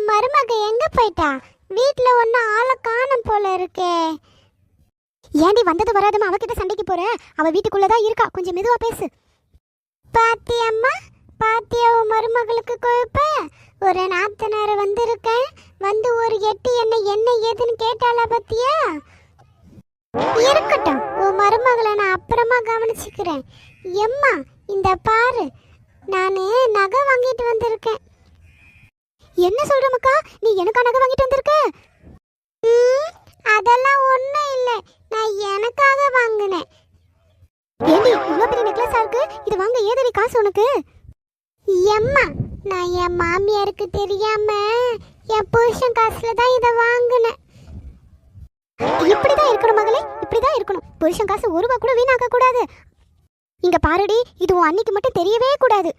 மருமக எங்க போயிட்டா? வீட்ல ஒன்னும் ஆளை காணோம் போல இருக்கே. ஏண்டி வந்தது வராதமா அவகிட்ட சண்டைக்கு போற? அவ வீட்டுக்குள்ளதான் இருக்கா, கொஞ்சம் மெதுவா பேசு. பாத்தியம்மா, பாத்தியா உன் மருமகளுக்கு கொழுப்ப? ஒரு நாத்தனார வந்திருக்கேன், வந்து ஒரு எட்டு என்ன ஏதுன்னு கேட்டாளா பத்தியா? இருக்கட்டும், உன் மருமகளை நான் அப்புறமா கவனிச்சுக்கிறேன். எம்மா இந்த பாரு, நானு நகை வாங்கிட்டு வந்திருக்கேன். என்ன சொல்ற மக்கா, நீ எனக்கா நகை வாங்கிட்டு வந்திருக்க? அதெல்லாம் ஒண்ணும் இல்லை, நான் எனக்காக வாங்கினேன். ஏண்டி இவ்வளோ பெரிய நெக்லஸா இருக்கு, இது வாங்க ஏதடி காசு உனக்கு? எம்மா, நான் என் மாமியாருக்கு தெரியாம என் புருஷன் காசுல தான் இதை வாங்கினேன். இப்படிதான் இருக்கணும் மகளே, இப்படிதான் இருக்கணும். புருஷன் காசு ஒரு ரூபா கூட வீணாக்க கூடாது. இங்க பாருடி, இது உன் அன்னைக்கு மட்டும் தெரியவே கூடாது.